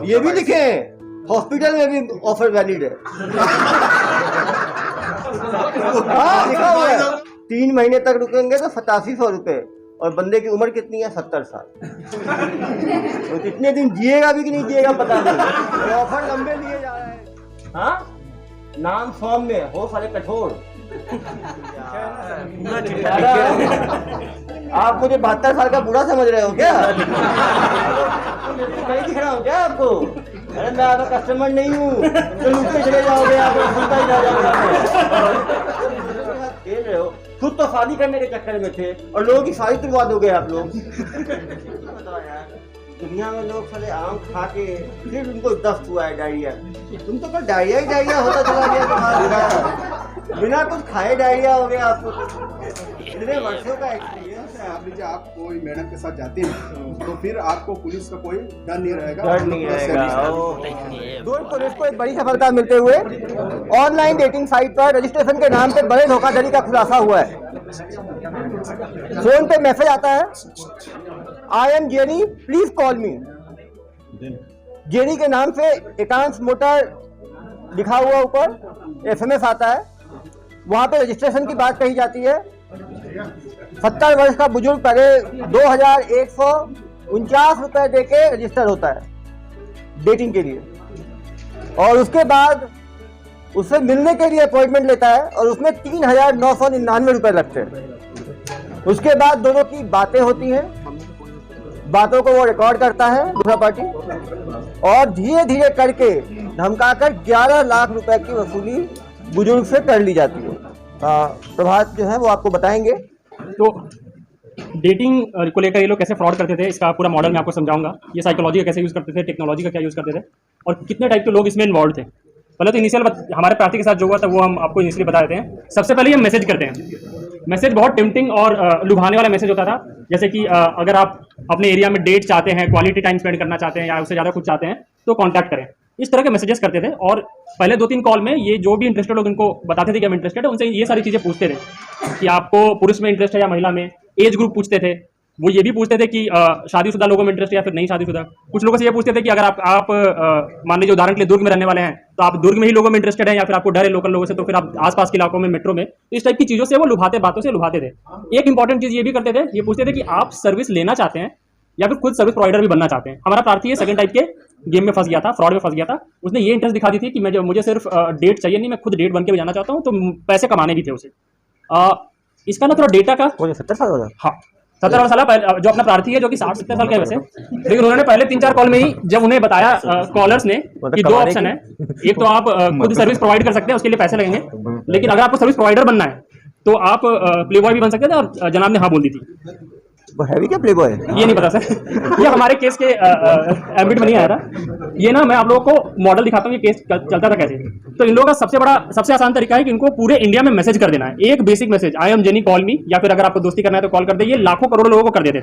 ये भी लिखे हॉस्पिटल में भी ऑफर वैलिड है। हाँ लिखा हुआ है 3 महीने तक रुकेंगे तो 8700 रुपये, और बंदे की उम्र कितनी है 70 साल। तो कितने दिन जिएगा भी कि नहीं जिएगा पता नहीं, ऑफर लंबे लिए जा रहे हैं। हाँ नाम सौम्य हो सारे कठोर। आप मुझे 72 साल का बूढ़ा समझ रहे हो क्या? नहीं दिख रहा हूँ क्या आपको? अरे मैं आपका कस्टमर नहीं हूँ तो लूटते चले जाओगे आप, सुनता ही खेल रहे हो। खुद तो शादी करने के चक्कर में थे और लोगों की शादी तुड़वा दोगे आप लोग। बताओ यार, दुनिया में लोग साले आम खा के फिर उनको दस्त हुआ है डायरिया। तुम तो कल डायरिया ही डायरिया होता चला गया तुम्हारा, बिना कुछ खाए डायरिया हो गया आपको। इतने वर्षों का एक्सपीरियंस है। आप लीजिए, आप कोई मैडम के साथ जाते हैं तो फिर आपको पुलिस का कोई डर नहीं रहेगा। डर नहीं रहेगा। दूर पुलिस को एक बड़ी सफलता मिलते हुए ऑनलाइन डेटिंग साइट पर रजिस्ट्रेशन के नाम पर बड़े धोखाधड़ी का खुलासा हुआ है। फोन पे मैसेज आता है, I am jenny please call me. Jenny के नाम से एकांश मोटर लिखा हुआ ऊपर SMS आता है। वहां पे रजिस्ट्रेशन की बात कही जाती है। 70 वर्ष का बुजुर्ग पहले 2149 रुपए दे के रजिस्टर होता है डेटिंग के लिए, और उसके बाद उससे मिलने के लिए अपॉइंटमेंट लेता है और उसमें 3999 रुपए लगते हैं। उसके बाद दोनों की बातें होती हैं, बातों को वो रिकॉर्ड करता है दूसरा पार्टी, और धीरे धीरे करके धमकाकर 11 लाख रुपए की वसूली बुजुर्ग से कर ली जाती है। प्रभात जो है वो आपको बताएंगे। तो डेटिंग को लेकर ये लोग कैसे फ्रॉड करते थे, इसका पूरा मॉडल मैं आपको समझाऊंगा। ये साइकोलॉजी का कैसे यूज़ करते थे, टेक्नोलॉजी का क्या यूज़ करते थे, और कितने टाइप के लोग इसमें इन्वॉल्व थे। पहले तो इनिशियल हमारे प्रार्थी के साथ जो हुआ था वो हम आपको इनिशियली बता देते हैं। सबसे पहले हम मैसेज करते हैं। मैसेज बहुत टेम्पटिंग और लुभाने वाला मैसेज होता था, जैसे कि अगर आप अपने एरिया में डेट चाहते हैं, क्वालिटी टाइम स्पेंड करना चाहते हैं या उससे ज़्यादा कुछ चाहते हैं तो कॉन्टैक्ट करें। इस तरह के मैसेजेस करते थे, और पहले 2-3 कॉल में ये जो भी इंटरेस्टेड लोग इनको बताते थे कि हम इंटरेस्टेड है, उनसे ये सारी चीज़ें पूछते थे कि आपको पुरुष में इंटरेस्ट है या महिला में। एज ग्रुप पूछते थे। वो ये भी पूछते थे कि शादीशुदा लोगों में इंटरेस्ट है या फिर नहीं शादीशुदा। कुछ लोगों से ये पूछते थे कि अगर आप मान लीजिए उदाहरण के लिए दुर्ग में रहने वाले हैं तो आप दुर्ग में ही लोगों में इंटरेस्टेड है, या फिर आपको डर है लोकल लोगों से तो फिर आप आसपास के इलाकों में मेट्रो में। तो इस टाइप की चीज़ों से वो लुभाते, बातों से लुभाते थे। एक इंपॉर्टेंट चीज़ ये भी करते थे, ये पूछते थे कि आप सर्विस लेना चाहते हैं या फिर खुद सर्विस प्रोवाइडर भी बनना चाहते हैं। हमारा प्रार्थी सेकंड टाइप के गेम में फंस गया था, फ्रॉड में फंस गया था। उसने ये इंटरेस्ट दिखा दी थी कि मुझे सिर्फ डेट चाहिए नहीं, मैं खुद डेट बन के भी जाना चाहता हूँ, तो पैसे कमाने भी थे उसे। इसका ना थोड़ा डेटा का 70 साल वाला, हाँ 70 साल पहले जो अपना प्रार्थी है जो कि 60-70 साल का है वैसे, लेकिन उन्होंने पहले 3-4 कॉल में ही जब उन्हें बताया कॉलर्स ने कि 2 ऑप्शन है। एक तो आप खुद सर्विस प्रोवाइड कर सकते हैं, उसके लिए पैसे लगेंगे, लेकिन अगर आपको सर्विस प्रोवाइडर बनना है तो आप प्लेबॉय भी बन सकते थे। और जनाब ने हाँ बोल दी थी। वो हैवी क्या प्लेबॉय? ये नहीं पता सर, ये हमारे केस के एम्बिट में नहीं आया था। ये ना मैं आप लोगों को मॉडल दिखाता हूँ ये केस चलता था कैसे। तो इन लोगों का सबसे आसान तरीका है कि इनको पूरे इंडिया में मैसेज कर देना है। एक basic message, I am jenny call मी, या फिर अगर आपको दोस्ती करना है तो कॉल कर दे। ये लाखों करोड़ों लोगों को कर देते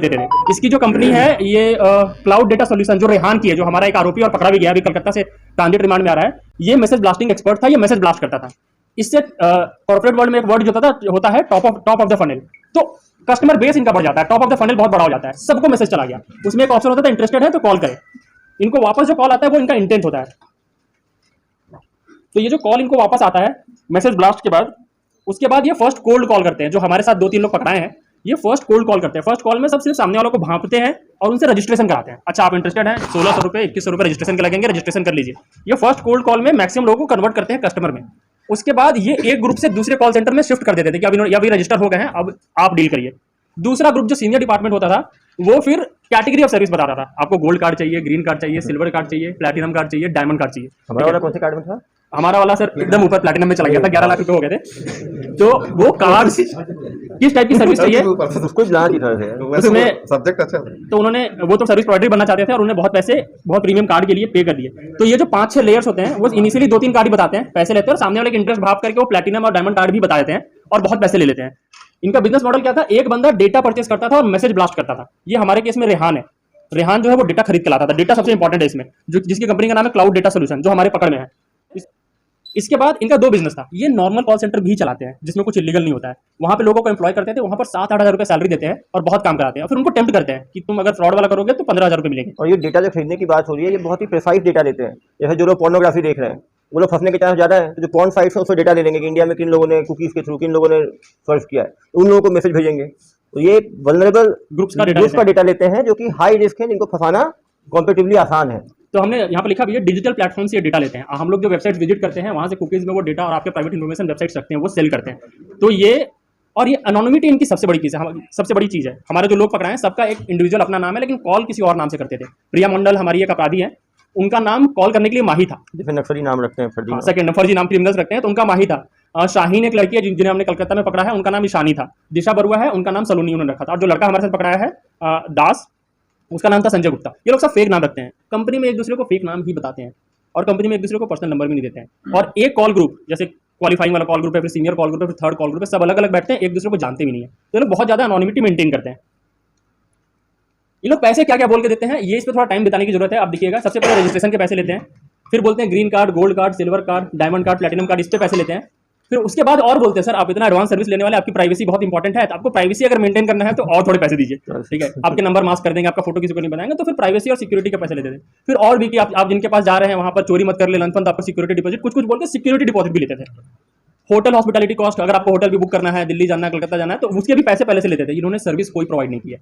थे। इसकी जो कंपनी है ये क्लाउड डेटा सोल्यूशन, जो रेहान की है, जो हमारा एक आरोपी और पकड़ा भी गया अभी कलकत्ता से ट्रांजिट रिमांड में आ रहा है, ये मैसेज ब्लास्टिंग एक्सपर्ट था। ये मैसेज ब्लास्ट करता था। इससे कॉर्पोरेट वर्ल्ड में एक वर्ड जो होता है टॉप ऑफ द फनल, तो कस्टमर बेस इनका बढ़ जाता है, टॉप ऑफ द फनल बहुत बड़ा हो जाता है, सबको मैसेज चला गया। उसमें एक ऑप्शन होता था इंटरेस्टेड है तो कॉल करें। इनको वापस जो कॉल आता है वो इनका इंटेंट होता है। तो ये जो कॉल इनको वापस आता है मैसेज ब्लास्ट के बाद, उसके बाद ये फर्स्ट कोल्ड कॉल करते हैं। जो हमारे साथ 2-3 लोग पकड़ाए हैं, ये फर्स्ट कोल्ड कॉल करते हैं। फर्स्ट कॉल में सब सिर्फ सामने वालों को भांपते हैं और उनसे रजिस्ट्रेशन कराते हैं। अच्छा आप इंटरेस्टेड हैं, 1600 रुपये 2100 रुपये रजिस्ट्रेशन के लगेंगे, रजिस्ट्रेशन कर लीजिए। ये फर्स्ट कोल्ड कॉल में मैक्सिमम लोगों को कन्वर्ट करते हैं कस्टमर में। उसके बाद ये एक ग्रुप से दूसरे कॉल सेंटर में शिफ्ट कर देते थे कि अभी रजिस्टर हो गए हैं, अब आप डील करिए। दूसरा ग्रुप जो सीनियर डिपार्टमेंट होता था वो फिर कैटेगरी ऑफ सर्विस बताता था। आपको गोल्ड कार्ड चाहिए, ग्रीन कार्ड चाहिए, सिल्वर कार्ड चाहिए, प्लैटिनम कार्ड चाहिए, डायमंड कार्ड चाहिए। हमारा वाला कौन से कार्ड में था? हमारा वाला सर एकदम ऊपर प्लैटिनम में चला गया था, 11 लाख रुपए हो गए थे। तो वो कार्ड किस टाइप की सर्विस चाहिए उसको उसमें सब्जेक्ट अच्छा, तो उन्होंने वो तो सर्विस प्रोवाइडर बनना चाहते थे और उन्हें बहुत प्रीमियम कार्ड के लिए पे कर दिए। तो ये जो 5-6 लेयर्स होते हैं वो इनिशियली 2-3 कार्ड ही बताते हैं, पैसे लेते हैं और सामने वाले के इंटरेस्ट भाव करके वो प्लैटिनम और डायमंड कार्ड भी बता देते हैं और बहुत पैसे ले लेते हैं। इनका बिजनेस मॉडल क्या था? एक बंदा डेटा परचेस करता था और मैसेज ब्लास्ट करता था। ये हमारे केस में रेहान है। रेहान जो है वो डेटा खरीद के लाता था। डेटा सबसे इंपॉर्टेंट है इसमें, जिसकी कंपनी का नाम है क्लाउड डेटा सोल्यूशन, जो हमारे पकड़ में है। इसके बाद इनका 2 बिजनेस था। ये नॉर्मल कॉल सेंटर भी चलाते हैं जिसमें कुछ इलीगल नहीं होता है। वहाँ पे लोगों को एम्प्लॉय करते थे, वहाँ पर 7-8 हज़ार रुपये सैलरी देते हैं और बहुत काम कराते हैं, फिर उनको टेम्प्ट करते हैं कि तुम अगर फ्रॉड वाला करोगे तो 15,000 रुपये मिलेंगे। और ये डेटा जो खरीदने की बात हो रही है, ये बहुत ही प्रिसाइज डेटा लेते हैं। जैसे जो लोग पोर्नोग्राफी देख रहे हैं वो लोग फंसने के चांस ज़्यादा है, तो जो पॉर्न साइट्स है उससे डेटा ले लेंगे कि इंडिया में किन लोगों ने कुकीज़ के थ्रू किन लोगों ने सर्च किया है, तो उन लोगों को मैसेज भेजेंगे। तो ये वल्नरेबल ग्रुप्स का डेटा लेते हैं जो कि हाई रिस्क है, जिनको फंसाना कॉम्पेटिवली आसान है। तो हमने यहाँ पर लिखा भी है डिजिटल प्लेटफॉर्म से ये डेटा लेते हैं। हम लोग जो वेबसाइट विजिट करते हैं वहाँ से कुकीज़ में वो डेटा और आपके प्राइवेट इन्फॉर्मेशन वेबसाइट्स रखते हैं, वो सेल करते हैं। तो ये और ये अनोनिमिटी इनकी सबसे बड़ी चीज़ है, सबसे बड़ी चीज़ है। हमारे जो लोग पकड़ाए हैं सबका एक इंडिविजुअल अपना नाम है, लेकिन कॉल किसी और नाम से करते थे। प्रिया मंडल हमारी एक अपराधी है, उनका नाम कॉल करने के लिए माही था। जैसे नक्सली नाम रखते हैं, फर्जी सेकंड फर्जी नाम क्रिमिनल्स रखते हैं, तो उनका माही था। शाहीन एक लड़की है जिन्हें हमने कलकत्ता में पकड़ा है, उनका नाम ईशानी था। दिशा बरुआ है, उनका नाम सलोनी उन्होंने रखा था। और जो लड़का हमारे साथ पकड़ाया है दास, उसका नाम था संजय गुप्ता। ये लोग सब फेक नाम रखते हैं, कंपनी में एक दूसरे को फेक नाम ही बताते हैं और कंपनी में एक दूसरे को पर्सनल नंबर भी नहीं देते हैं। और एक कॉल ग्रुप जैसे क्वालिफाइंग वाला कॉल ग्रुप है, फिर सीनियर कॉल ग्रुप है, फिर थर्ड कॉल ग्रुप है, सब अलग अलग बैठते हैं, एक दूसरे को जानते भी नहीं है। तो ये लोग बहुत ज़्यादा अनोनिमिटी मेंटेन करते हैं। ये लोग पैसे क्या क्या बोल के देते हैं, ये इस पर थोड़ा टाइम बिताने की जरूरत है। आप देखिएगा, सबसे पहले रजिस्ट्रेशन के पैसे लेते हैं, फिर बोलते हैं green card, gold card, silver card, diamond card, platinum card, इस पे पैसे लेते हैं। फिर उसके बाद और बोलते हैं सर आप इतना एडवांस सर्विस लेने वाले, आपकी प्राइवेसी बहुत इंपॉर्टेंट है, तो आपको प्राइवेसी अगर मेंटेन करना है तो और थोड़े पैसे दीजिए, ठीक है। आपके नंबर मास्क कर देंगे, आपका फोटो किसी को नहीं बनाएंगे, तो फिर प्राइवेसी और सिक्योरिटी के पैसे लेते थे। फिर और भी कि आप जिनके पास जा रहे हैं वहाँ पर चोरी मत कर ले, लंच आपको सिक्योरिटी डिपॉजिट, कुछ कुछ बोल के सिक्योरिटी डिपॉजिट भी लेते थे। होटल हॉस्पिटैलिटी कॉस्ट, अगर आपको होटल भी बुक करना है, दिल्ली जाना है, कलकत्ता जाना है, तो उसके भी पैसे पहले से लेते थे। इन्होंने सर्विस कोई प्रोवाइड नहीं किया,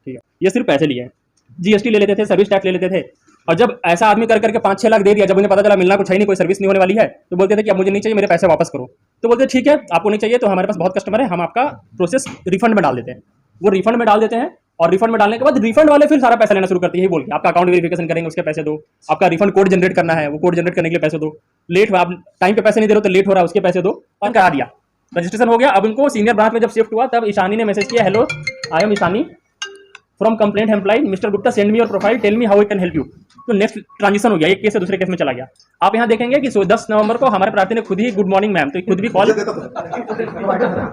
ठीक है, ये सिर्फ पैसे लिए हैं। जीएसटी ले लेते थे, सर्विस टैक्स ले लेते थे। और जब ऐसा आदमी कर करके 5-6 लाख दे दिया, जब उन्हें पता चला मिलना कुछ है नहीं, कोई सर्विस नहीं होने वाली है, तो बोलते थे कि अब मुझे नहीं चाहिए, मेरे पैसे वापस करो। तो बोलते ठीक है, आपको नहीं चाहिए तो हमारे पास बहुत कस्टमर है, हम आपका प्रोसेस रिफंड में डाल देते हैं। वो रिफंड में डाल देते हैं और रिफंड में डालने के बाद रिफंड वाले फिर सारा पैसा लेना शुरू करते हैं, यही बोल के आपका अकाउंट वेरिफिकेशन करेंगे, उसके पैसे दो, आपका रिफंड कोड जनरेट करना है, वो कोड जनरेट करने के लिए पैसे दो, लेट हुआ, आप टाइम पे पैसे नहीं दे रहे हो तो लेट हो रहा है, उसके पैसे दो, और करा दिया। रजिस्ट्रेशन हो गया। अब इनको सीनियर ब्रांच में जब शिफ्ट हुआ तब ईशानी ने मैसेज किया, hello I am Ishani from complaint helpline, mister Gupta send me your profile, tell me how I can help you. तो नेक्स्ट ट्रांजिशन हो गया, एक केस से दूसरे केस में चला गया। आप यहाँ देखेंगे कि 10 नवंबर को हमारे प्रार्थी ने खुद ही गुड मॉर्निंग मैम, तो खुद भी कॉल,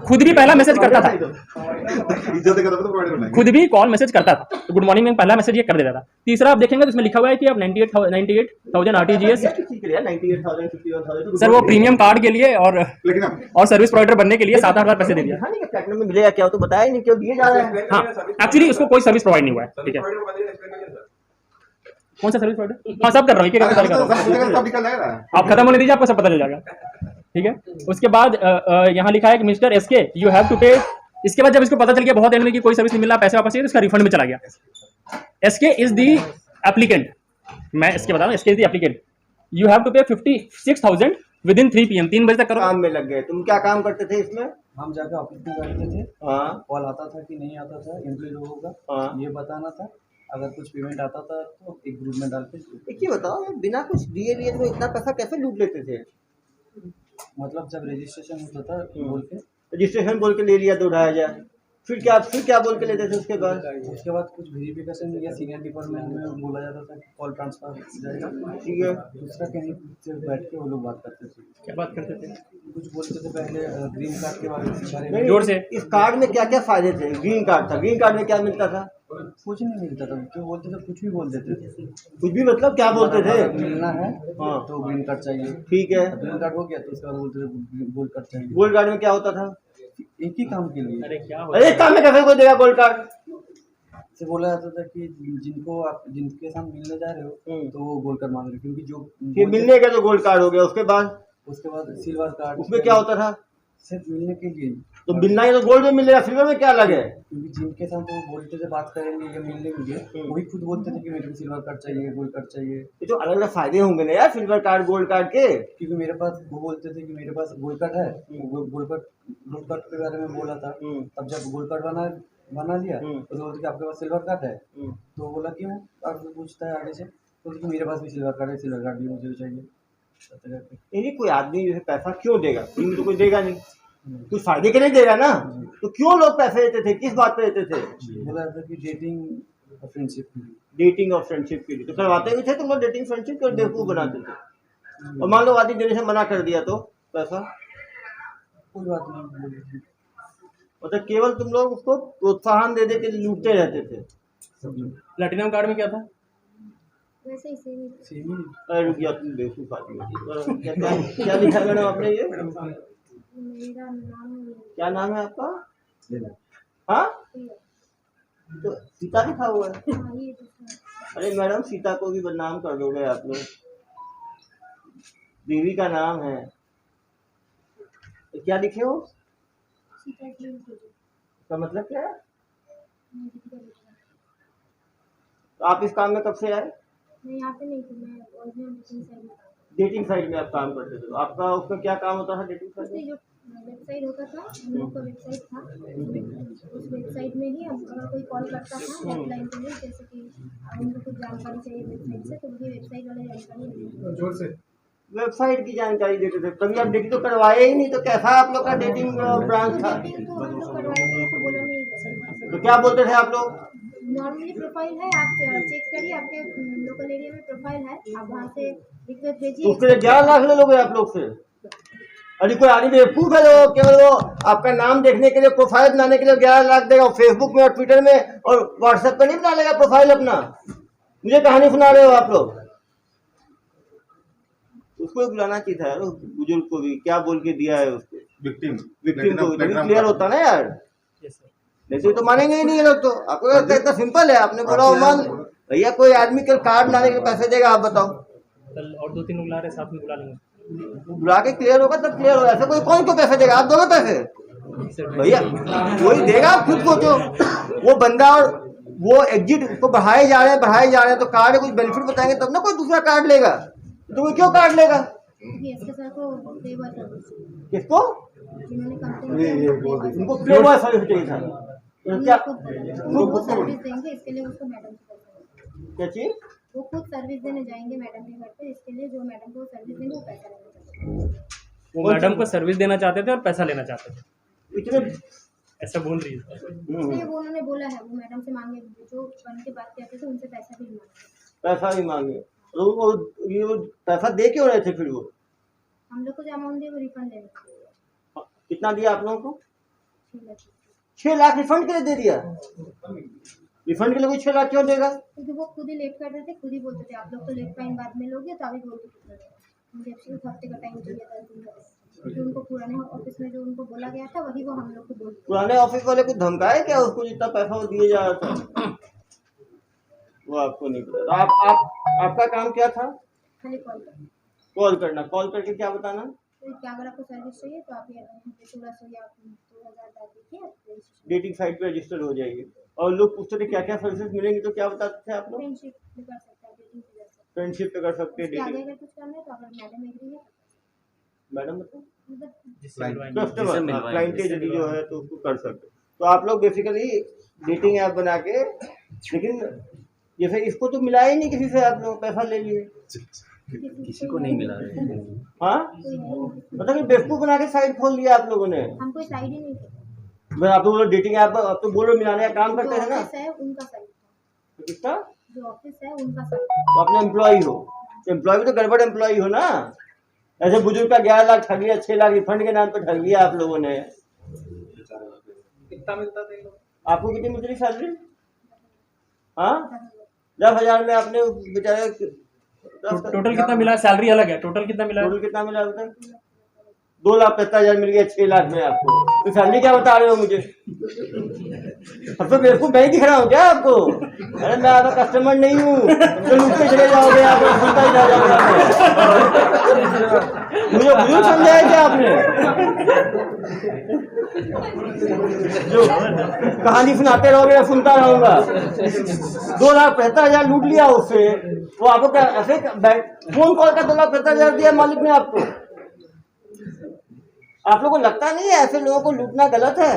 खुद भी पहला मैसेज करता था, खुद भी कॉल मैसेज करता था, तो गुड मॉर्निंग मैम पहला मैसेज ये कर देता था। तीसरा आप देखेंगे तो इसमें लिखा हुआ है कि आप 98,000 RTGS, सर वो प्रीमियम कार्ड के लिए और सर्विस प्रोवाइडर बनने के लिए 7-8 हज़ार पैसे दे दिया। प्लैटिनम में मिलेगा क्या, तो बताया नहीं, क्यों दिए जा रहा है। हाँ, एक्चुअली उसको कोई सर्विस प्रोवाइड नहीं हुआ है, ठीक है। कौन सा सर्विस प्रोवाइडर? हाँ, सब कर रहा हूँ, एक-एक करके कर रहा हूँ। आप खत्म होने दीजिए, आपको सब पता चल जाएगा, ठीक है। उसके बाद यहाँ लिखा है कि mister SK you have to pay. इसके बाद जब इसको पता चल गया बहुत एंड में कि कोई सर्विस नहीं मिला, पैसे वापस चाहिए, तो इसका रिफंड में चला गया। SK इज दी एप्लीकेंट, मैं SK बता रहा हूँ, SK is the applicant, you have to pay 56,000 with in 3 PM, 3 बजे तक करो। काम में लग गए। तुम क्या काम करते थे इसमें? हम जाकर ऑफिस में बैठते थे, कॉल आता था कि नहीं आता था एम्प्लॉय लोगों का, ये बताना था। अगर कुछ पेमेंट आता था तो एक ग्रुप में डाल के। एक ही बताओ, बिना कुछ दिए लिए तो इतना पैसा कैसे लूट लेते थे? मतलब जब रजिस्ट्रेशन होता था बोल के, रजिस्ट्रेशन बोल के ले लिया 2-2,500, फिर क्या बोल के लेते थे उसके बाद? कुछ वेरिफिकेशन या सीनियर डिपार्टमेंट में बोला जाता था कि कॉल ट्रांसफर जाएगा, ठीक है। दूसरा कहीं से बैठ के वो लोग बात करते थे। क्या बात करते थे? कुछ बोलते थे पहले ग्रीन कार्ड के बारे में। जोर से। इस कार्ड में क्या क्या फायदे थे? ग्रीन कार्ड था, ग्रीन कार्ड में क्या मिलता था? कुछ नहीं मिलता था, जो बोलते थे कुछ भी बोल देते थे। कुछ भी मतलब क्या बोलते थे? मिलना है हाँ तो ग्रीन कार्ड चाहिए, ठीक है। ग्रीन कार्ड हो गया तो उसके बाद बोलते थे गोल्ड कार्ड चाहिए। गोल्ड कार्ड में क्या होता था? एक ही काम के लिए। अरे क्या अरे काम में कैसे कोई देगा गोल्ड कार्ड? से बोला जाता था कि जिनको आप जिनके साथ मिलने जा रहे हो तो वो गोल्ड कार्ड मांग रहे हो, क्योंकि जो फिर मिलने का तो गोल्ड कार्ड हो गया, उसके बाद सिल्वर कार्ड, उसमें क्या होता था? सिर्फ मिलने के लिए। तो मिलना ही तो गोल्ड में मिलेगा, सिल्वर में क्या अलग है? क्योंकि जिनके साथ वो बोलते थे बात करेंगे या मिलने के वही खुद बोलते थे कि मेरे को सिल्वर कार्ड चाहिए, गोल्ड कार्ड चाहिए। ये तो अलग अलग फायदे होंगे ना यार, सिल्वर कार्ड गोल्ड कार्ड के। क्योंकि मेरे पास वो बोलते थे कि मेरे पास गोल्ड कार्ड है, गोल्ड कार्ड के बारे में बोला था। तब जब गोल्ड कार्ड बना लिया तो बोलते कि आपके पास सिल्वर कार्ड है, तो बोला क्यों आपको पूछता है आगे से, तो मेरे पास भी सिल्वर कार्ड है, सिल्वर कार्ड भी मुझे चाहिए। नहीं, कोई आदमी जैसे पैसा क्यों देगा? फ्री में तो कोई देगा नहीं, कुछ फायदे के लिए देगा ना, तो क्यों लोग पैसे देते थे, किस बात पे देते थे? बोला था कि डेटिंग और फ्रेंडशिप के लिए। डेटिंग और फ्रेंडशिप के लिए तो करवाते भी थे तुम लोग डेटिंग फ्रेंडशिप, और बेवकूफ बनाते थे। और मान लो आदमी देने से मना कर दिया तो पैसा कोई बात नहीं, मतलब केवल तुम लोग उसको प्रोत्साहन दे दे के लूटते रहते थे। प्लैटिनम कार्ड में क्या था? वैसे ही सेम ही अरे रुकिए, तुम बेवकूफ आदमी हो। क्या क्या क्या लिखा है मैडम आपने ये? मेरा नाम क्या नाम है आपका? हाँ, तो सीता लिखा हुआ है। हाँ ये दूसरा अरे मैडम, सीता को भी बदनाम कर दोगे आप लोग। देवी का नाम है। तो क्या लिखे हो? सीता जी इसका मतलब क्या है? मैं दीदी का बेटा। तो आप इस काम में कब से आए? मैं यहाँ पे नहीं थी, मैं ओरिजिनल डेटिंग साइड में था। डेटिंग साइट में आप काम करते थे। तो आपका उसमें क्या काम होता था डेटिंग साइट उससे में? जो वेबसाइट होता था, हम लोग का वेबसाइट था, उस वेबसाइट में ही हम अगर कोई कॉल करता था हेल्पलाइन के लिए, जैसे कि उनको कुछ जानकारी चाहिए वेबसाइट से, तो वही वेबसाइट वाले जानकारी जोर से वेबसाइट की जानकारी देते थे। कभी आप डेटिंग तो करवाए ही नहीं, तो कैसा आप लोग का डेटिंग ब्रांच था? डेटिंग तो हम लोग करवाए थे, ऐसा बोला नहीं जाता। तो क्या बोलते थे आप लोग? नॉर्मली प्रोफाइल है, आप चेक करिए, आपके लोकल एरिया में प्रोफाइल है, आप वहाँ से रिक्वेस्ट तो भेजिए। उसके लिए 11 लाख ले लोगे आप लोग से? अरे कोई आदमी बेवकूफ है जो केवल वो आपका नाम देखने के लिए, प्रोफाइल बनाने के लिए 11 लाख देगा? फेसबुक में और ट्विटर में और व्हाट्सएप पे नहीं बना लेगा प्रोफाइल अपना? मुझे कहानी सुना रहे हो आप लोग? उसको भी बुलाना चाहिए था यार, उस बुजुर्ग को भी। क्या बोल के दिया है उसको? विक्टिम विक्टिम को भी क्लियर होता ना यार। Yes sir. नहीं तो मानेंगे ही नहीं ये लोग। तो आपको लगता है इतना सिंपल है? आपने बोला वो मान भैया, कोई आदमी कल कार्ड लाने के लिए पैसे देगा, आप बताओ। कल और 2-3 लोग ला रहे हैं, साथ में बुला लेंगे। बुला के क्लियर होगा तब क्लियर होगा। ऐसा कोई कौन को पैसे देगा? आप दोगे पैसे? भैया वही देगा, आप खुद सोचो। वो बंदा और वो एग्जिट को बढ़ाए जा रहे हैं, तो कार्ड कुछ बेनिफिट बताएंगे तब ना कोई दूसरा कार्ड लेगा। तो वो क्यों कार्ड लेगा? एसके सर को देवा था, किसको? जिन्होंने कंप्लेंट उनको प्ले बॉय सर्विस चाहिए था। तो क्या वो सर्विस देंगे, इसके लिए उसको मैडम से पैसा क्या चीज? वो खुद सर्विस देने जाएंगे मैडम के घर पे, इसके लिए जो मैडम को सर्विस देंगे वो पैसा लेना चाहते हैं। वो मैडम को सर्विस देना चाहते थे और पैसा लेना चाहते थे, इतने ऐसा बोल रही है। इसलिए वो उन्होंने बोला है, वो मैडम से मांगे, जो बन के बात करते थे उनसे पैसा भी मांगे। पैसा भी मांगे। तो वो ये पैसा दे क्यों रहे थे फिर वो? हम लोग को जो अमाउंट दिया वो रिफंड देने के लिए। कितना दिया आप लोगों को? 6 लाख। 6 लाख रिफंड के लिए दे दिया? रिफंड के लिए कोई 6 लाख क्यों देगा? क्योंकि वो खुद ही लेट कर रहे थे, खुद ही बोलते थे आप लोग तो लेट फाइन बाद में लोगे, तो अभी बोल के कितना देगा। मुझे एक हफ्ते का टाइम चाहिए था, 3 दिन, क्योंकि उनको पुराने ऑफिस में जो उनको बोला गया था वही वो हम लोग को बोल। पुराने ऑफिस वाले को धमकाए क्या उसको? जितना पैसा वो दिए जा रहा था वो आपको नहीं पता? तो आपका काम क्या था? खाली कॉल कर, कॉल करना। कॉल करके क्या बताना? तो क्या अगर आपको सर्विस चाहिए तो आप ये 1600 या 2000 डाल दीजिए, आप रजिस्ट्रेशन डेटिंग साइट पे रजिस्टर हो जाएगी। और लोग पूछते थे क्या क्या सर्विसेज मिलेंगी, तो क्या बताते थे आप लोग? फ्रेंडशिप भी कर सकते हैं, डेटिंग भी कर सकते हैं। फ्रेंडशिप पे कर सकते हैं, उसके आगे डेटिंग। अगर कुछ करना है तो अगर मैडम एग्री है मैडम मतलब मतलब कस्टमर क्लाइंट यदि जो है तो उसको कर सकते। तो आप लोग बेसिकली डेटिंग ऐप बना के, लेकिन जैसे इसको तो मिला ही नहीं किसी से, आप लोग पैसा ले लिए। किसी को नहीं मिला। हाँ, कोई है ही नहीं। मतलब कि बेवकूफ बना के साइट खोल दिया आप लोगों ने। हम कोई साइड ही नहीं थे। आप तो बोलो डेटिंग ऐप, आप तो बोलो मिलाने का काम करते जो हैं ना। ऑफिस है उनका साइड था, तो किसका? जो ऑफिस है उनका साइड। तो अपने एम्प्लॉय हो, एम्प्लॉय भी तो गड़बड़ एम्प्लॉय हो ना। ऐसे बुजुर्ग का 11 लाख ठग लिया, 6 लाख रिफंड के नाम पे ठग लिया आप लोगों ने। कितना मिलता था ये लोग? आपको कितनी मिल रही सैलरी? हाँ, 10,000 में आपने बेचारे टोटल कितना मिला? सैलरी अलग है, टोटल कितना मिला? टोटल कितना मिला अभी तक? 2,75,000 मिल गया 6 लाख में आपको। तो सैलरी क्या बता रहे हो मुझे? अब तो बेवकूफ मैं ही दिख रहा हूँ क्या आपको? अरे मैं आपका कस्टमर नहीं हूँ तो लूट के चले जाओगे आप, सुनता ही जाओगे। मुझे बुजुर्ग समझा है क्या आपने? जो कहानी सुनाते रहोगे मैं सुनता रहूंगा। 2,75,000 लूट लिया उससे। वो आपको क्या ऐसे फोन कॉल का 2,75,000 दिया मालिक ने आपको? आप लोगों को लगता नहीं है ऐसे लोगों को लूटना गलत है?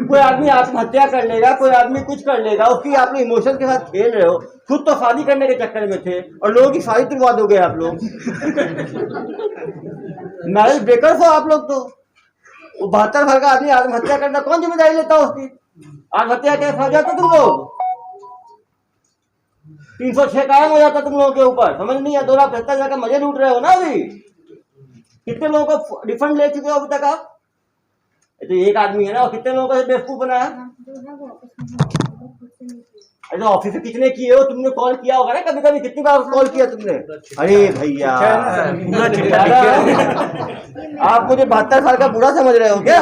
कोई आदमी आत्महत्या कर लेगा, कोई आदमी कुछ कर लेगा, उसकी आप लोग इमोशन के साथ खेल रहे हो। खुद तो शादी करने के चक्कर में थे और लोगों की शादी तुड़वा दोगे आप लोग। मैरिज ब्रेकर्स हो आप लोग। तो वो 72 साल का आदमी आत्महत्या करना कौन जिम्मेदारी लेता है उसकी? आत्महत्या के हो जाते तुम लोग, 306 कायम हो जाता तुम लोगों के ऊपर। समझ नहीं है? 2,75,000 का मजे लूट रहे हो ना अभी। कितने लोगों को रिफंड ले चुके हो अभी तक आप? तो एक आदमी है ना, और कितने लोगों को बेवकूफ बनाया? जो है वो ऑफिस में खुद से नहीं किया। अरे ऑफिस से कितने किए हो तुमने? कॉल किया होगा ना कभी कभी, कितनी बार कॉल किया तुमने? अरे भैया आप मुझे 72 साल का बूढ़ा समझ रहे हो क्या?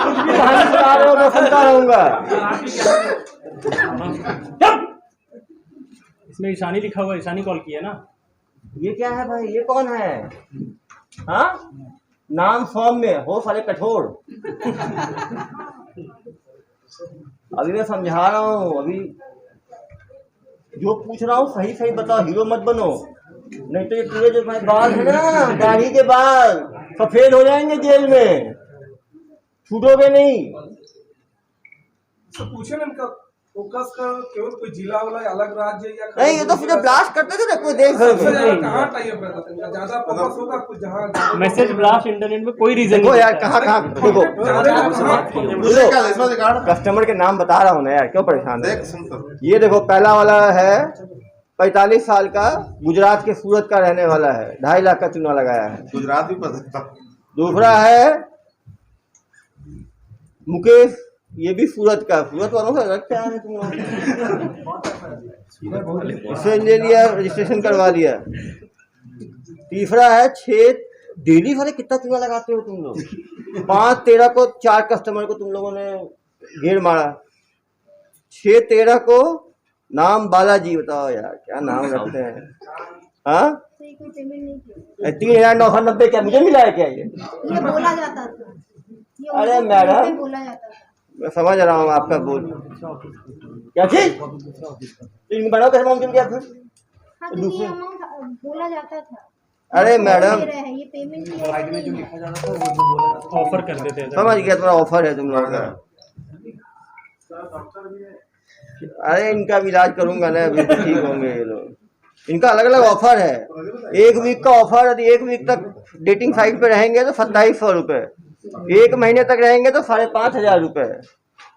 कुछ भी कहानी सुना रहे हो मैं सुनता रहूंगा। इसमें ईशानी लिखा हुआ है, ईशानी कॉल की है ना। ये क्या है भाई, ये कौन है? हाँ, नाम सौम्य हो साले कठोर। अभी मैं समझा रहा हूँ, अभी जो पूछ रहा हूँ सही सही बताओ, हीरो मत बनो, नहीं तो ये पूरे जो बाल है ना, दाढ़ी के बाल सफेद हो जाएंगे जेल में, छूटोगे नहीं। सब पूछे ना इनका फोकस का केवल कोई जिला वाला अलग राज्य या नहीं, ये तो फिर ब्लास्ट करते थे ना कोई देश भर में। कहाँ टाइप रहता है ज्यादा फोकस होगा कुछ जहाँ मैसेज ब्लास्ट इंटरनेट में कोई रीजन देखो नहीं यार, देता है। कहाँ देखो, कस्टमर के नाम बता रहा हूँ ना यार, क्यों परेशान है? ये देखो पहला वाला है 45 साल का, गुजरात के सूरत का रहने वाला है, 2.5 लाख का चूना लगाया है। गुजरात भी पता। दूसरा है मुकेश, ये भी सूरत का, सूरत वालों से अलग क्या है तुम लोग? इससे ले लिया, रजिस्ट्रेशन करवा लिया। तीसरा है 6 डेली वाले, कितना चूना लगाते हो तुम लोग? 5-13 को 4 कस्टमर को तुम लोगों ने घेर मारा। 6-13 को नाम बालाजी, बताओ यार क्या नाम रखते हैं। हाँ, कोई पेमेंट नहीं किया। 3,990 क्या मुझे मिला है क्या? ये बोला जाता था, ये अरे उनको मैडम, फोन पे बोला जाता था। मैं समझ रहा हूँ आपका बोल, क्या चीज बनाओ कैसे मालूम चल गया फिर? हाँ तो ये अमाउंट बोला जाता था। अरे मैडम, दे रहे हैं, ये पेमेंट की साइड में जो लिखा जा रहा था वो जो बोला जाता ऑफर कर देते हैं। समझ गया, तुम्हारा ऑफर है तुम लोगों का। अरे इनका भी इलाज करूंगा ना, अभी तो ठीक होंगे ये लोग। इनका अलग अलग ऑफर है। 1 वीक का ऑफर, यदि 1 वीक तक डेटिंग साइट पे रहेंगे तो 2700 रुपये, 1 महीने तक रहेंगे तो 5,500 रुपये,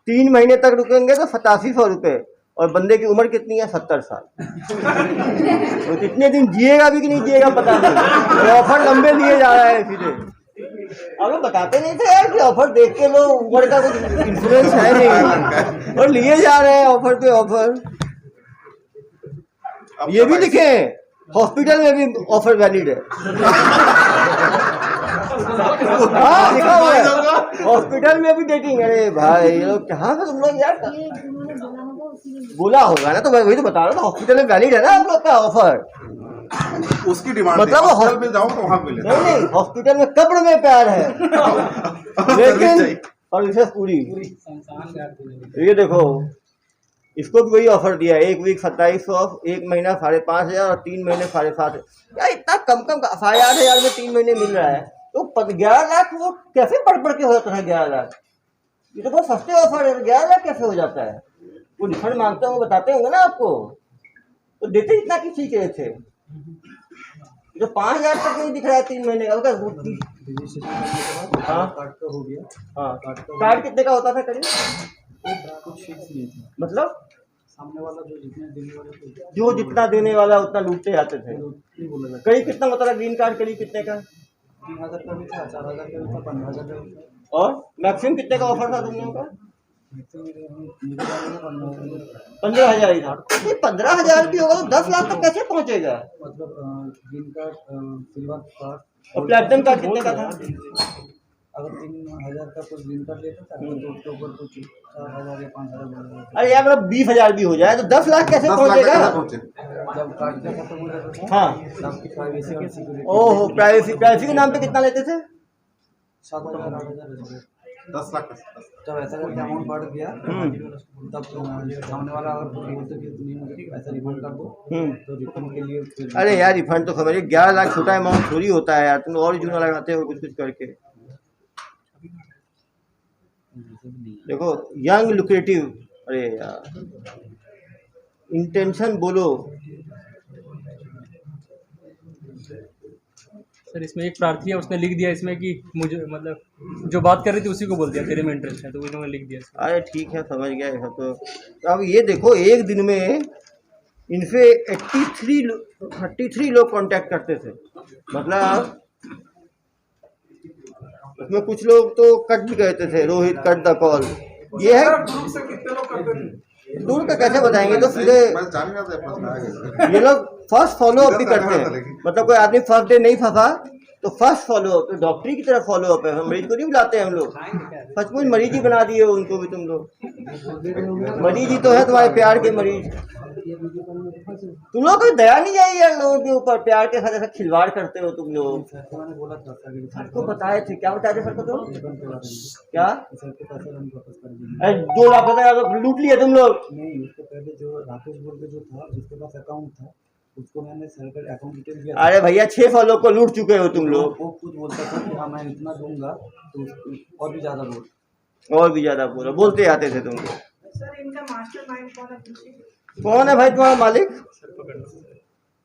3 महीने तक रुकेंगे तो 8700 रुपये, और बंदे की उम्र कितनी है? 70 साल। तो कितने दिन जिएगा भी कि नहीं जिएगा पता नहीं, तो ऑफर लंबे लिए जा रहा है सीधे। अब लोग बताते नहीं थे यार कि ऑफर देख के लोग, उम्र का कुछ इंश्योरेंस है नहीं, और लिए जा रहे हैं ऑफर पे ऑफर। ये भी लिखे हॉस्पिटल में भी ऑफर वैलिड है। हाँ, लिखा हुआ है हॉस्पिटल में भी डेटिंग। अरे भाई ये लोग कहाँ से तुम लोग यार? ये उन्होंने बोला होगा उसी बोला होगा ना, तो मैं वही तो बता रहा था, हॉस्पिटल में वैलिड है ना आप लोग का ऑफर। उसकी डिमांड मतलब हॉस्पिटल में जाओ तो वहाँ मिले। नहीं, हॉस्पिटल में कब्र में प्यार है, लेकिन सर्विसेज पूरी। ये देखो, इसको भी वही ऑफर दिया, 1 वीक 2700, 1 महीना 5,500 और 3 महीने 7,500। यार इतना कम 8,500 में 3 महीने मिल रहा है, तो 11 लाख वो कैसे बढ़ के होता है? 11 लाख ये तो बहुत सस्ते ऑफर है, 11 लाख कैसे हो जाता है? वो रिफंड मांगते होंगे, बताते होंगे ना आपको, तो देते इतना क्यों सीख रहे थे? जो 5,000 तक नहीं दिख रहा है 3 महीने का। हाँ, कार्ड का हो गया। हाँ, कार्ड कितने का होता था करीब? कुछ फिक्स नहीं था, मतलब सामने वाला जो जितने देने वाले थे जो जितना देने वाला उतना लूटते जाते थे। नहीं बोला जाता। करीब कितना होता था ग्रीन कार्ड? करीब कितने का? 3,000 का भी था, 4,000 का भी था, 15,000 का भी था। और मैक्सिमम कितने का ऑफर था तुम लोगों का? 15,000 ही था। 15,000 भी होगा तो 10 लाख तक कैसे पहुंचेगा? मतलब ग्रीन कार्ड, सिल्वर कार्ड और प्लेटिनम कार्ड कितने का था? अगर 3,000 का कुछ ग्रीन कार्ड लेता था तो उसके ऊपर कुछ 4,000 या 5,000 अरे यार मतलब 20,000 भी हो जाए तो 10 लाख कैसे 10 लाख पहुंचेगा? कैसे पहुंचे? जब कार्ड का खत्म हो जाता था हाँ, तब आपकी प्राइवेसी की सिक्योरिटी ओहो, प्राइवेसी के नाम पे कितना लेते थे? 7,000 8,000। 10 लाख जब ऐसा करके अमाउंट बढ़ गया तब सामने वाला अगर कुछ बोलते कि नहीं मुझे पैसा रिफंड कर दो तो रिफंड के लिए फिर अरे यार रिफंड तो समझिए 11 लाख छोटा अमाउंट थोड़ी होता है यार, तुम और जूना लगाते हो कुछ करके। देखो यंग लुक्रेटिव, अरे यार इंटेंशन बोलो। सर इसमें एक प्रार्थी है, उसने लिख दिया इसमें कि मुझे मतलब जो बात कर रही थी उसी को बोल दिया तेरे में इंटरेस्ट है, तो उन्होंने लिख दिया इसमें। अरे ठीक है, समझ गया ये तो अब ये देखो एक दिन में इनसे 33 लोग कांटेक्ट करते थे, मतलब उसमें कुछ लोग तो कट भी कहते थे, रोहित कट द कॉल। ये है ग्रुप से कितने लोग करते थे? दूर का कैसे बताएंगे, तो सीधे मैं जान रहा था प्रश्न आएगा। ये लोग फर्स्ट फॉलो अप भी करते हैं। मतलब कोई आदमी फर्स्ट डे नहीं फंसा तो फर्स्ट फॉलो अप, तो डॉक्टरी की तरह फॉलो अप है। हम मरीज को नहीं बुलाते हैं हम लोग, सचमुच मरीज ही बना दिए उनको भी तुम लोग। मरीज ही तो है तुम्हारे प्यार के मरीज। तुम लोग कोई दया नहीं आई यार लोगों के ऊपर, प्यार के साथ ऐसा खिलवाड़ करते हो तुम लोग। सर को मैंने बोला था सर को बताए थे, क्या बताए थे सर को? तो क्या सर के पैसे हम वापस कर देंगे। 2 लाख रुपए लूट लिए तुम लोग। नहीं, उसके पहले जो राकेश बोल के जो था जिसके पास अकाउंट था उसको मैंने सर का अकाउंट डिटेल दिया। अरे भैया 6 फॉलो को लूट चुके हो तुम लोग। वो खुद बोलता था कि हाँ मैं इतना दूंगा, तो और भी ज्यादा बोल, और भी ज्यादा बोलते आते थे तुम लोग। सर इनका मास्टरमाइंड कौन है? कौन है भाई तुम्हारा मालिक?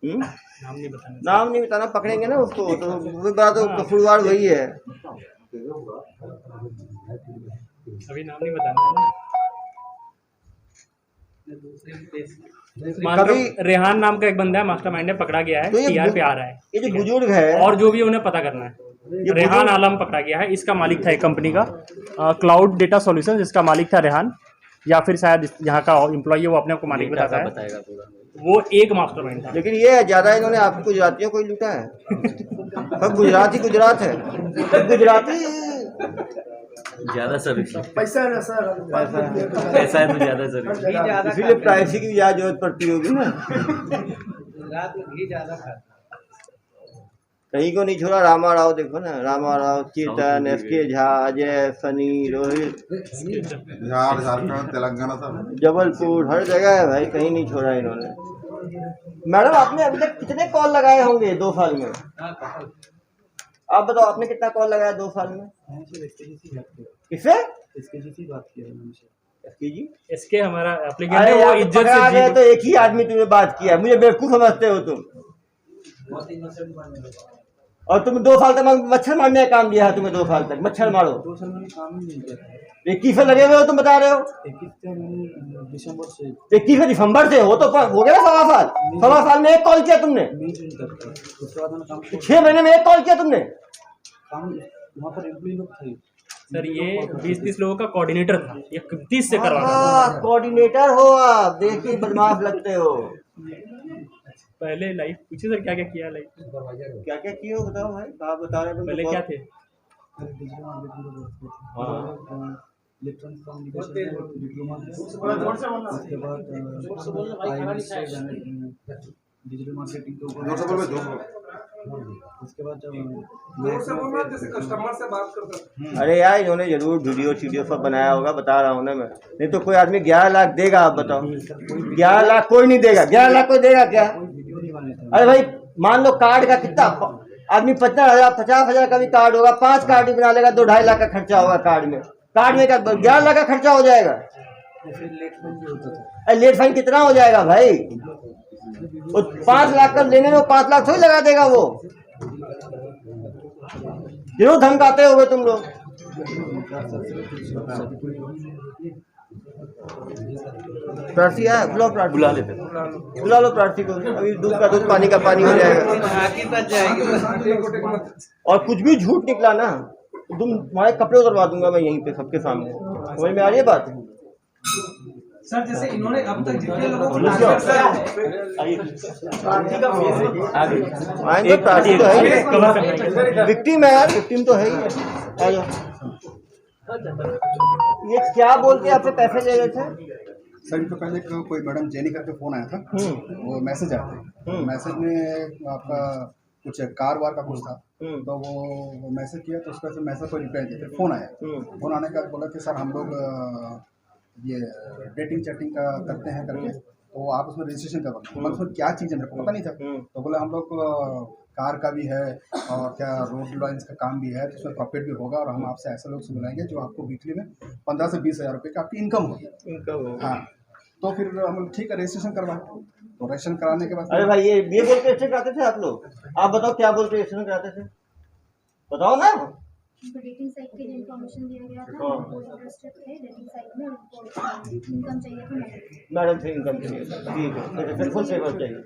नाम नहीं बताना। नाम नहीं बताना, पकड़ेंगे ना उसको तो वो बात, तो कसूरवार वही है। अभी नाम नहीं बताना। कभी रेहान नाम का एक बंदा है, मास्टरमाइंड है, पकड़ा गया है, तो ये टीआर पे आ रहा है। ये जो बुजुर्ग है और जो भी उन्हें पता करना है। रेहान आलम पकड़ा गया है, इसका मालिक था एक कंपनी का क्लाउड डेटा सॉल्यूशन, जिसका मालिक था रेहान, या फिर शायद यहाँ का एम्प्लॉई है, वो अपने आप को मालिक बताता है। वो एक मास्टरमाइंड था। लेकिन ये ज्यादा इन्होंने आपको गुजरातियों को ही लूटा है। सब गुजरात है, सब गुजराती ज्यादा सर्विस पैसा है ना सर, पैसा है तो ज्यादा सर्विस। इसीलिए प्राइवेसी की ज्यादा जरूरत पड़ती होगी ना। रात में घी ज्यादा खाता। कहीं को नहीं छोड़ा। रामा राव देखो ना, रामा राव, चेतन, SK झा, अजय, सनी, रोहित, बिहार, झारखंड, तेलंगाना सब जबलपुर, हर जगह है भाई, कहीं नहीं छोड़ा इन्होंने। मैडम आपने अभी तक कितने कॉल लगाए होंगे 2 साल में? आप बताओ, आपने कितना कॉल लगाया 2 साल में? किससे? बात किया है SK जी? इसके हमारा एप्लीकेंट अरे है, वो यार, इज्जत पकड़ा से गए जी- तो एक ही आदमी तुमने बात किया, मुझे बेवकूफ समझते हो तुम। और तुम 2 साल तक मच्छर मारने का काम दिया है तुम्हें। 2 साल तक मच्छर मारो। 2 साल मैंने काम ही नहीं किया था। 21 से लगे हुए हो तुम बता रहे हो। 21 दिसंबर से 21 दिसंबर से हो तो हो गया ना 1.5 साल। 1.5 साल में 1 कॉल किया तुमने। मई जून तक था। उसके बाद मैंने काम 6 महीने में 1 कॉल किया तुमने। काम वहाँ पर एम्प्लॉय लोग थे। सर ये 20-30 लोगों का कोऑर्डिनेटर था, ये 30 से करवाता। कोऑर्डिनेटर हो आप, देखिए बदमाश लगते हो। पहले लाइफ पूछिए सर, क्या क्या किया लाइफ? क्या क्या किए हो बताओ भाई, आप बता रहे हो। पहले क्या थे? डिजिटल मार्केटिंग का कोर्स किया हाँ। था। इलेक्ट्रॉनिक कम्युनिकेशन में डिप्लोमा किया। उसके बाद डिजिटल मार्केटिंग के ऊपर। जोर से बोलो, जोर से बोलो। उसके बाद जब जोर से बोलना, जैसे कस्टमर से बात करता है। अरे यार इन्होंने जरूर वीडियो सब बनाया होगा, बता रहा हूँ ना मैं। नहीं तो कोई आदमी 11 लाख देगा, आप बताओ। 11 लाख कोई नहीं देगा। 11 लाख कोई देगा क्या? वीडियो नहीं बने थे। अरे भाई मान लो कार्ड का कितना आदमी 50,000 का भी कार्ड होगा, 5 कार्ड भी बना लेगा, 2-2.5 लाख का खर्चा होगा कार्ड में। कार्ड में क्या 11 लाख का खर्चा हो जाएगा? फिर लेट फाइन भी होता था। अरे लेट फाइन कितना हो जाएगा भाई? वो 5 लाख का लेने में 5 लाख थोड़ी लगा देगा वो। जरूर धमकाते होगे तुम लोग। प्रार्थी है, बुलाओ प्रार्थी। बुला लेते बुला लो प्रार्थी को। अभी दूध का दूध, पानी का पानी हो जाएगा। और कुछ भी झूठ निकला ना तुम्हारे कपड़े उतरवा दूंगा मैं यहीं पे सबके सामने। समझ में आ रही है बात? सर जैसे इन्होंने अब तक जितने लोगों को आएंगे, प्रार्थी तो है ही, विक्टिम है यार, विक्टिम तो है ही। आ जाओ। ये क्या बोल के आपसे पैसे ले रहे थे? सर इनको पहले कोई मैडम जेनी करके फ़ोन आया था, वो मैसेज आया था। मैसेज में आपका कुछ कार वार का कुछ था, तो वो मैसेज किया तो उसका से मैसेज को रिप्लाई दिया। फिर फ़ोन आया, फ़ोन आने का बोला कि सर हम लोग ये डेटिंग चैटिंग का करते हैं करके, तो आप उसमें रजिस्ट्रेशन करवाना। मतलब उसमें क्या चीज़ है मेरे को पता नहीं था। तो बोला हम लोग कार का भी है और क्या रोड लाइन्स का काम भी है, तो उसमें प्रॉफिट भी होगा और हम आपसे ऐसे लोग से बुलाएंगे जो आपको वीकली में 15 से 20 हज़ार रुपये की आपकी इनकम होगी। हाँ, तो फिर हम ठीक है रजिस्ट्रेशन करवाएं। तो रजिस्ट्रेशन कराने के बाद अरे भाई ये बोल के रजिस्टर कराते थे आप लोग? आप बताओ क्या बोल के रजिस्ट्रेशन कराते थे, बताओ ना। डेटिंग साइट के लिए इन्फॉर्मेशन दिया गया था, वो इंटरेस्टेड थे डेटिंग साइट में, उनको इनकम चाहिए था मैडम से इनकम चाहिए, ठीक है, बिल्कुल फेवर चाहिए।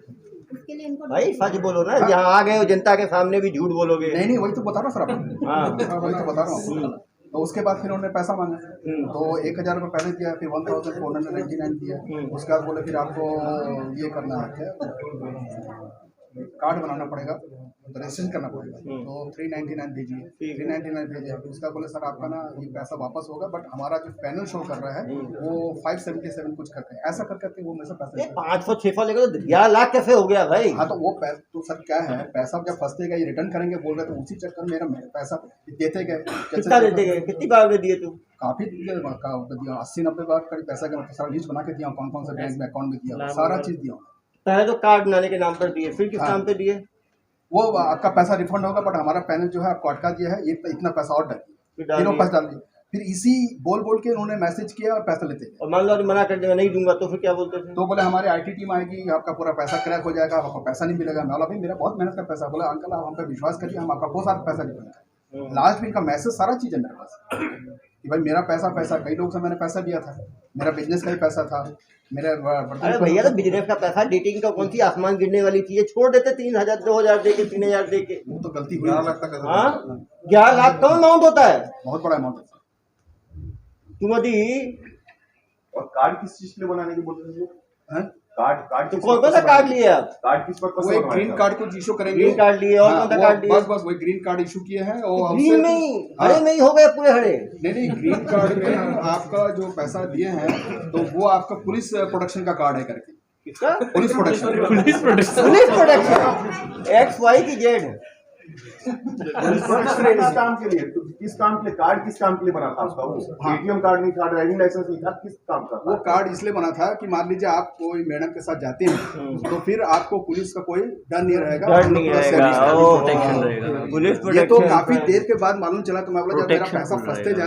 उसके लिए इनको भाई सच बोलो ना, यहाँ आ गए हो जनता के सामने भी झूठ बोलोगे। नहीं वही तो बता रहा हूँ सर आपको। हाँ वही तो बता रहा हूँ। तो उसके बाद फिर उन्होंने पैसा मांगा, तो 1,000 रुपये पहले दिया, फिर 1,499 दिया। उसके बाद बोले फिर आपको ये करना है, क्या कार्ड बनाना पड़ेगा, तो रजिस्ट्रेशन करना पड़ेगा, तो 399 भेजिए, 399 भेजिए। उसका बोले सर आपका ना ये पैसा वापस होगा, बट हमारा जो पैनल शो कर रहा है वो 577 कुछ करते हैं, ऐसा कर करके वो मेरे से पैसा 500-600 लेकर तो 11 लाख कैसे हो गया भाई? हाँ, तो वो तो सर क्या है, पैसा जब फंसते गए ये रिटर्न करेंगे बोल रहे, तो उसी चक्कर में मेरा पैसा देते गए। कितना देते गए, कितनी बार में दिए तू? काफी दिया, 80-90 बार करीब पैसा का सारा लिस्ट बना के दिया, कौन कौन सा बैंक में अकाउंट में दिया, सारा चीज दिया। पहले तो कार्ड बनाने के नाम पर दिए, फिर किस नाम पे दिए? वो आपका पैसा रिफंड होगा, बट हमारा पैनल जो है आपको अटका दिया है, ये इतना पैसा और डालिए, फिर वापस डाल दिए। फिर इसी बोल के उन्होंने मैसेज किया और पैसा लेते गए। और मान लो मना कर देगा नहीं दूंगा तो फिर क्या बोलते थे? तो बोले हमारी IT टीम आएगी, आपका पूरा पैसा क्रैक हो जाएगा, आपको पैसा नहीं मिलेगा। मैं बोला भाई मेरा बहुत मेहनत का पैसा। बोला अंकल आप हम पे विश्वास करिए, हम आपका बहुत सारा पैसा रिफंड करें। लास्ट में इनका मैसेज सारा चीज़ है मेरे पास कि भाई मेरा पैसा कई लोग से मैंने पैसा दिया था, मेरा बिजनेस का ही पैसा था, मेरे अरे भैया तो बिजनेस का पैसा, डेटिंग का कौन सी आसमान गिरने वाली चीज है, छोड़ देते 3,000 2,000 दे के 3,000 दे के। वो तो गलती हुई। 11 लाख तक 11 लाख कम अमाउंट होता है, बहुत बड़ा अमाउंट है। तुम यदि और कार्ड किस चीज के लिए बनाने की बोल रहे हैं? कार्ड तो कौन सा कार्ड लिए आप? कार्ड किस पर्पस वो से एक ग्रीन कार्ड को इशू करेंगे। ग्रीन कार्ड लिए और कौन सा कार्ड लिए? बस वही ग्रीन कार्ड इशू किए हैं। और ग्रीन में ही हरे में ही हो गए पूरे हरे। नहीं ग्रीन कार्ड में आपका जो पैसा दिए हैं तो वो आपका पुलिस प्रोटेक्शन का कार्ड है करके। किसका? Police protection. Police protection XYZ किस काम के लिए? किस काम के लिए कार्ड, किस काम के लिए बना था आपका? वो ATM कार्ड नहीं था, ड्राइविंग लाइसेंस नहीं था, किस काम का? वो कार्ड इसलिए बना था कि मान लीजिए आप कोई मैडम के साथ जाते हैं तो फिर आपको पुलिस का कोई डर नहीं रहेगा, डर नहीं रहेगा, प्रोटेक्शन रहेगा। पुलिस ये तो प्रोटेक्शन। काफी देर के बाद मालूम चला। तो मैं बोला जब मेरा Protection पैसा फंसते रहेगा। जा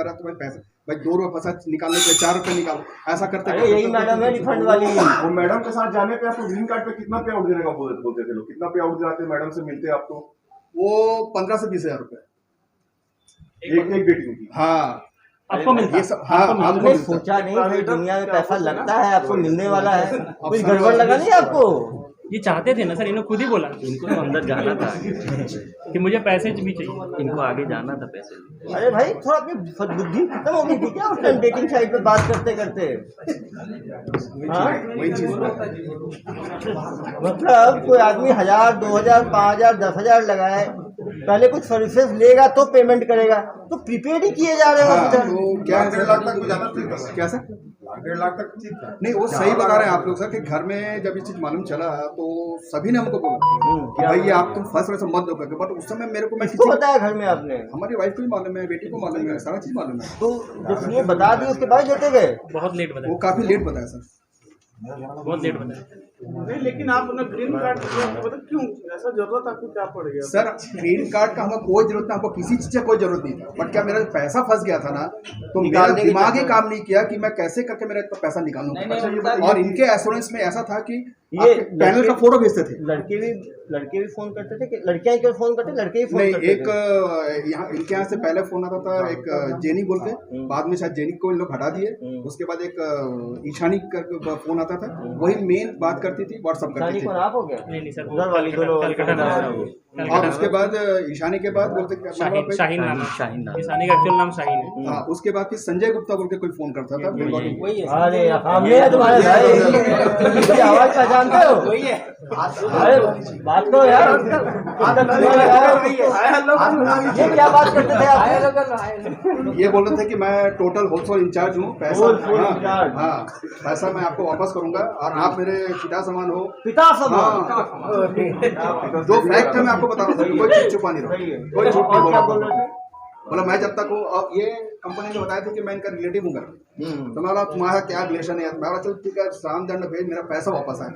रहा है तो भाई पैसा भाई 2 रुपये पैसा निकालने के 4 रुपये निकालो, ऐसा करते अरे यही मैडम है रिफंड वाली। वो मैडम के साथ जाने पे आपको ग्रीन कार्ड पे कितना पे आउट देने का बोलते थे लोग? कितना पे आउट दिलाते मैडम से मिलते आपको? वो 15 से 20 हज़ार रुपये एक डेटिंग की। हाँ आपको मिलता ये सब। हाँ आपने आपको सोचा नहीं भाई दुनिया में पैसा लगता है, आपको मिलने वाला है, कुछ गड़बड़ लगा नहीं आपको? ये चाहते थे ना सर, इन्होंने खुद ही बोला इनको तो अंदर जाना था, कि मुझे पैसे भी चाहिए। इनको आगे जाना था पैसे लिए। अरे भाई थोड़ा अपनी बुद्धि खत्म हो गई थी क्या उस टाइम डेटिंग साइट पे बात करते करते? हाँ? वही चीज मतलब कोई आदमी 1,000 2,000 5,000 10,000 लगाए, पहले कुछ सर्विसेज लेगा तो पेमेंट करेगा, तो प्रीपेड ही किए जा रहे हो हाँ, उधर। तो क्या 1.5 लाख तक भी ज्यादा ठीक है। क्या सर? 1.5 लाख तक ठीक था। नहीं वो सही बता रहे हैं आप लोग सर कि घर में जब ये चीज मालूम चला तो सभी ने हमको बोला कि भाई ये आप तुम फर्स्ट वैसे मत दो करके। बट उस समय मेरे को मैं किसको बताया घर में आपने? हमारी वाइफ को भी मालूम है, बेटी को मालूम है, सारा चीज मालूम है। तो जब ये बता दी उसके बाद देते गए? बहुत लेट वो बताया, काफी लेट बताया सर। बहुत लेट बताया। नहीं, लेकिन आप अपना ग्रीन कार्ड मतलब क्यों ऐसा जरूरत आपको क्या पड़ गया? सर ग्रीन कार्ड का हमको कोई जरूरत नहीं, हमको किसी चीज का कोई जरूरत नहीं था। बट क्या मेरा पैसा फंस गया था ना, तो मेरा निकालने की दिमाग ही जरूरत। काम नहीं किया कि मैं कैसे करके मेरा इतना पैसा निकालूं। और इनके एश्योरेंस में ऐसा था कि ये पैनल का फोटो भेजते थे। लड़के भी फोन करते थे कि लड़कियां क्यों फोन करते? लड़के ही फोन नहीं, करते एक थे। यहाँ इनके यहाँ से पहले फोन आता था एक जेनी बोल के, बाद में शायद जेनी को इन लोग हटा दिए। उसके बाद एक ईशानी का फोन आता था, वही मेन बात करती थी, व्हाट्सअप करती थी। कौन आप हो गया? नहीं सर, उधर वाली दोनों कलकत्ता नाम है। और उसके बाद ईशानी के बाद बोलते शाहीन नाम है। शाहीन नाम। ईशानी का एक्चुअल नाम शाहीन है। हाँ, उसके बाद फिर संजय गुप्ता बोल के कोई फोन करता था। अरे हमने तुम्हारे भाई इसकी आवाज पहचानते हो? अरे बात करो यार, ये क्या बात करते थे आप? ये बोल रहे थे कि मैं टोटल होलसेल इंचार्ज हूँ, पैसा Wholesale इंचार्ज। हाँ पैसा मैं आपको वापस करूंगा और आप मेरे पिता समान हो। पिता समान। हाँ, जो फैक्ट है मैं आपको बता रहा हूँ, कोई चीज छुपा नहीं रहा, कोई झूठ नहीं और क्या बोल बोला। रहे थे? बोला मैं जब तक हूँ। और ये कंपनी ने बताया था कि मैं इनका रिलेटिव हूँ, तो मैं बोला तुम्हारा क्या रिलेशन है? मैं बोला चल ठीक है, राम दंड भेज, मेरा पैसा वापस आया।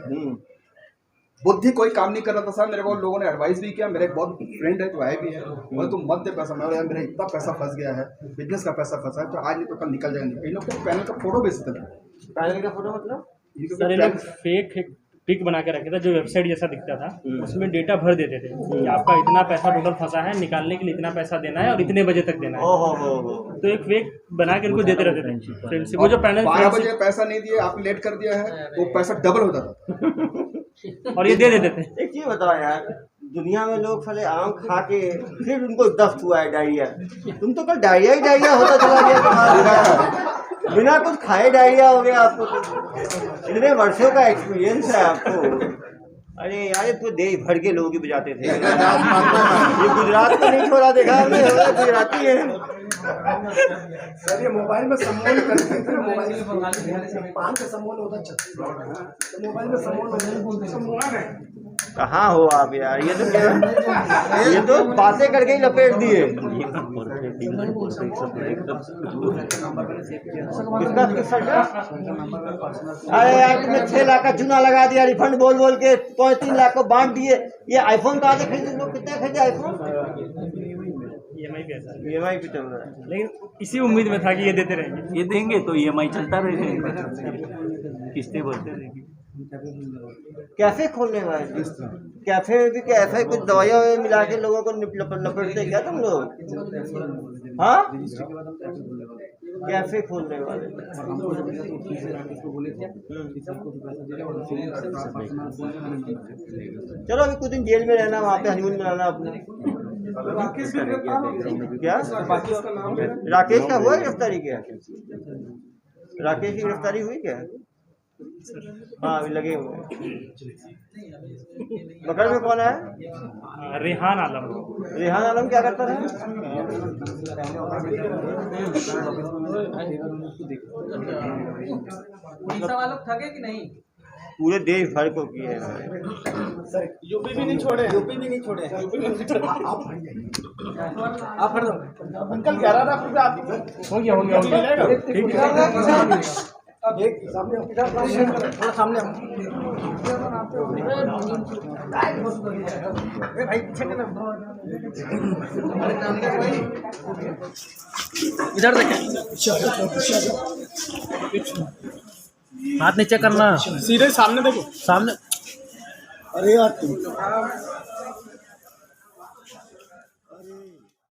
बुद्धि कोई काम नहीं कर रहा था सर। मेरे को लोगों ने एडवाइस भी किया, मेरे एक बहुत फ्रेंड है जो आए भी है, बोले तुम मत दे पैसा। मैं बोला मेरा इतना पैसा फंस गया है, बिजनेस का पैसा फंसा है, तो आज नहीं तो कल निकल जाएंगे। इन लोग के पैनल का फोटो भेजते थे। पैनल का फोटो मतलब? सर ये लोग फेक पिक बना के रखे थे, जो वेबसाइट जैसा दिखता था, उसमें डेटा भर देते थे कि आपका इतना पैसा टोटल फंसा है, निकालने के लिए इतना पैसा देना है और इतने बजे तक देना है। तो एक फेक बना के उनको देते रहते थे फ्रेंडशिप। वो जो पैनल 12 बजे पैसा नहीं दिया, आपने लेट कर दिया है, वो पैसा डबल होता था। और ये दे देते थे। एक चीज बताओ यार, दुनिया में लोग साले आम खा के फिर उनको दस्त हुआ है डायरिया। तुम तो कल डायरिया ही डायरिया होता चला गया तुम्हारा, बिना कुछ खाए डायरिया हो गया आपको। इतने वर्षों का एक्सपीरियंस है आपको। अरे यार तो देश भर के लोग ही बजाते थे, ये गुजरात में नहीं छोड़ा देखा हमने, गुजराती है। सर ये मोबाइल में सम्मोहन करते हैं ना, मोबाइल में पान का सम्मोहन होता है छत्तीसगढ़ में, तो मोबाइल में सम्मोहन है। कहाँ हो आप यार, ये तो क्या, ये तो बातें करके ही लपेट दिए। अरे यार तुमने 6 लाख का चूना लगा दिया, रिफंड बोल बोल के 3 लाख को बांट दिए। ये आईफोन कहाँ से खरीदे लोग, कितना खरीदे आईफोन? EMI पे चल रहा है, लेकिन इसी उम्मीद में था कि ये देते रहेंगे, ये देंगे तो EMI चलता रहेगा, किस्तें भरते रहेंगे। कैफे खोलने वाले, कैफे में भी कैफे कुछ दवाइयाँ मिला के लोगों को लपेटते क्या तुम लोग? हाँ कैफे खोलने वाले। चलो अभी कुछ दिन जेल में रहना, वहाँ पे हनीमून मनाना अपने। क्या राकेश का हुआ गिरफ्तारी? क्या राकेश की गिरफ्तारी हुई क्या? हाँ अभी लगे हुए हैं। पकड़ में कौन है? रेहान आलम। रेहान आलम क्या करता था? उड़ीसा वालों ठगे कि नहीं? पूरे देश भर को किए हैं। यूपी भी नहीं छोड़े, यूपी भी नहीं छोड़े। आप फट दो अंकल 11 लाख रुपए आप हो गया ठीक है। अब एक सामने थोड़ा सामने भाई पीछे के ना इधर देखें, हाथ नीचे करना, सीधे सामने देखो। सामने। अरे यार